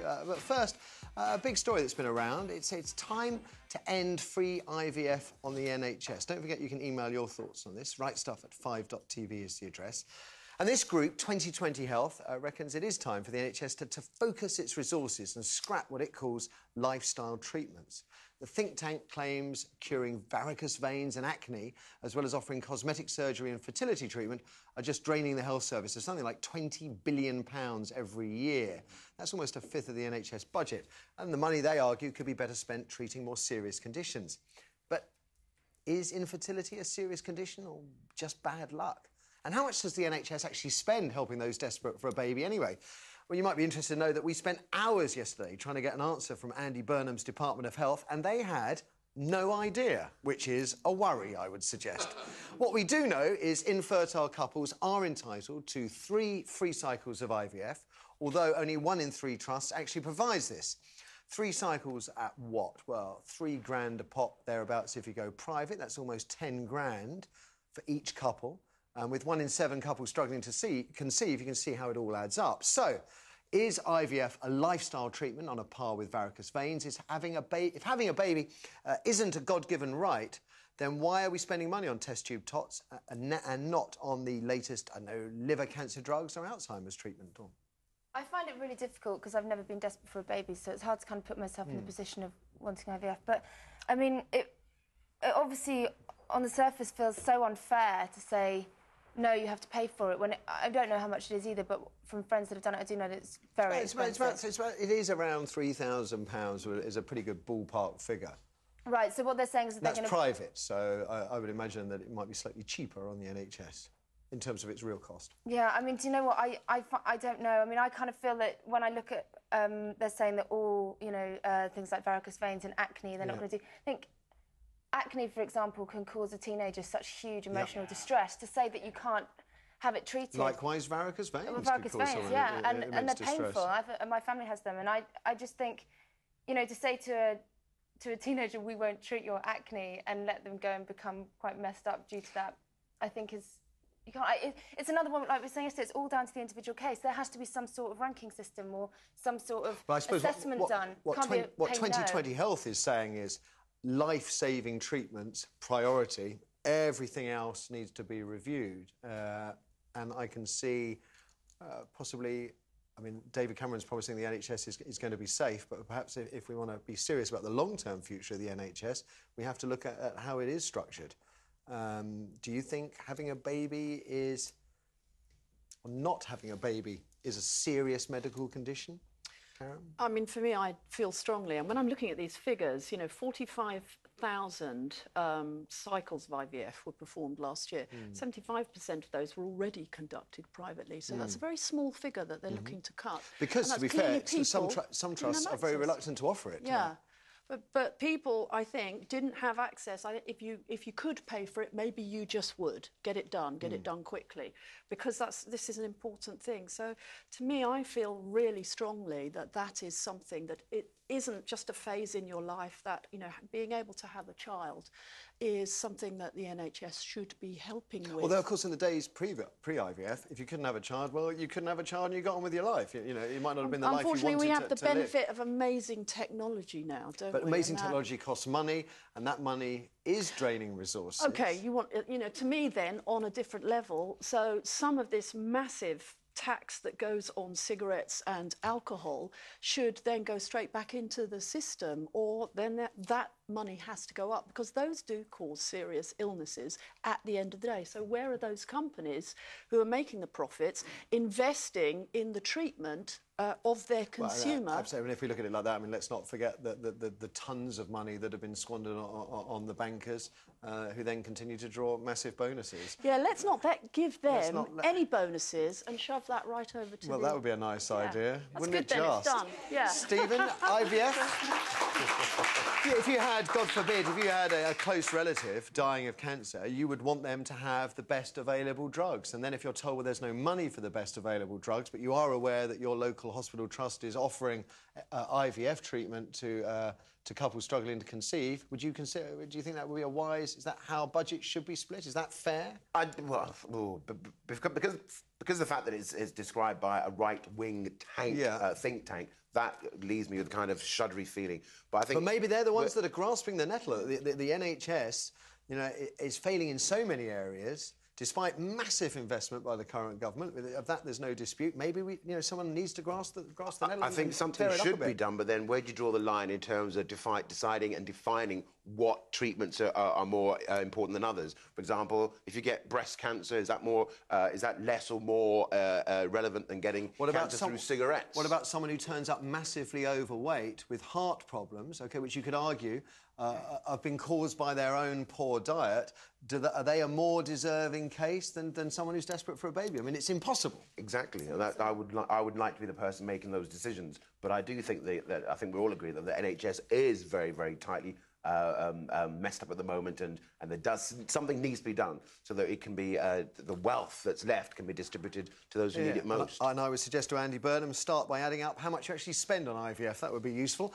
But first, a big story that's been around. It's time to end free IVF on the NHS. Don't forget you can email your thoughts on this. Rightstuff@5.tv is the address. And this group, 2020 Health, reckons it is time for the NHS to focus its resources and scrap what it calls lifestyle treatments. The think tank claims curing varicose veins and acne, as well as offering cosmetic surgery and fertility treatment, are just draining the health service of something like £20 billion every year. That's almost a fifth of the NHS budget. And the money, they argue, could be better spent treating more serious conditions. But is infertility a serious condition or just bad luck? And how much does the NHS actually spend helping those desperate for a baby anyway? Well, you might be interested to know that we spent hours yesterday trying to get an answer from Andy Burnham's Department of Health, and they had no idea, which is a worry, I would suggest. What we do know is infertile couples are entitled to 3 free cycles of IVF, although only 1 in 3 trusts actually provides this. 3 cycles at what? Well, £3 a pop thereabouts if you go private. That's almost 10 grand for each couple. With 1 in 7 couples struggling to conceive, you can see how it all adds up. So, is IVF a lifestyle treatment on a par with varicose veins? If having a baby isn't a God-given right, then why are we spending money on test tube tots and not on the latest, liver cancer drugs or Alzheimer's treatment? I find it really difficult because I've never been desperate for a baby, so it's hard to kind of put myself in the position of wanting IVF. But, I mean, it obviously, on the surface, feels so unfair to say, no, you have to pay for it. When I don't know how much it is either, but from friends that have done it, I do know that it's very expensive. It is around £3,000, is a pretty good ballpark figure. Right, so what they're saying is that that's private, so I would imagine that it might be slightly cheaper on the NHS in terms of its real cost. Yeah, I mean, do you know what? I don't know. I mean, I kind of feel that when I look at, they're saying that all, things like varicose veins and acne, they're not going to do. I think acne, for example, can cause a teenager such huge emotional distress. To say that you can't have it treated. Likewise, varicose veins. Well, varicose veins, yeah, and they're painful. My family has them, and I just think, to say to a teenager, we won't treat your acne and let them go and become quite messed up due to that, I think is. You can't, it's another one, like we were saying yesterday, it's all down to the individual case. There has to be some sort of ranking system or some sort of assessment done. What 2020 Health is saying is life-saving treatments, priority, everything else needs to be reviewed. And I can see possibly, I mean, David Cameron's promising the NHS is going to be safe, but perhaps if we want to be serious about the long-term future of the NHS, we have to look at how it is structured. Do you think having a baby or not having a baby is a serious medical condition? I mean, for me, I feel strongly, and when I'm looking at these figures, 45,000 cycles of IVF were performed last year. 75% of those were already conducted privately, so that's a very small figure that they're looking to cut. Because, to be fair, some trusts are very reluctant to offer it. Yeah. But people, I think, didn't have access. If you could pay for it, maybe you just would get it done quickly, because this is an important thing. So, to me, I feel really strongly that is something that it isn't just a phase in your life. That being able to have a child is something that the NHS should be helping with. Although, of course, in the days pre-IVF, if you couldn't have a child, well, you couldn't have a child and you got on with your life. It might not have been the life you wanted to live. Unfortunately, we have the benefit of amazing technology now, don't we? But amazing technology costs money, and that money is draining resources. OK, to me then, on a different level, so some of this massive tax that goes on cigarettes and alcohol should then go straight back into the system, or then that money has to go up, because those do cause serious illnesses at the end of the day. So where are those companies who are making the profits investing in the treatment of their consumer? Well, absolutely. I mean, if we look at it like that, I mean, let's not forget the tons of money that have been squandered on the bankers, who then continue to draw massive bonuses. Yeah, let's not give them any bonuses and shove that right over to Well, that would be a nice idea, wouldn't it just? It's done. Yeah. Stephen, IVF? If you had, God forbid, if you had a close relative dying of cancer, you would want them to have the best available drugs. And then if you're told, well, there's no money for the best available drugs, but you are aware that your local local hospital trust is offering IVF treatment to couples struggling to conceive, do you think that would be a wise... Is that how budgets should be split? Is that fair? Because the fact that it's described by a right-wing think tank, that leaves me with a kind of shuddery feeling. But I think... But maybe they're the ones that are grasping the nettle. The NHS, you know, is failing in so many areas, despite massive investment by the current government. Of that, there's no dispute. Maybe someone needs to grasp the nettle. I think something should be done, but then where do you draw the line in terms of deciding and defining what treatments are more important than others? For example, if you get breast cancer, is that less or more relevant than getting cancer through cigarettes? What about someone who turns up massively overweight with heart problems, OK, which you could argue have been caused by their own poor diet? Are they a more deserving case than someone who's desperate for a baby? I mean, it's impossible. Exactly. I would like to be the person making those decisions, but I do think that I think we all agree that the NHS is very, very tightly messed up at the moment, and something needs to be done so that it can be the wealth that's left can be distributed to those who need it most. And I would suggest to Andy Burnham, start by adding up how much you actually spend on IVF. That would be useful.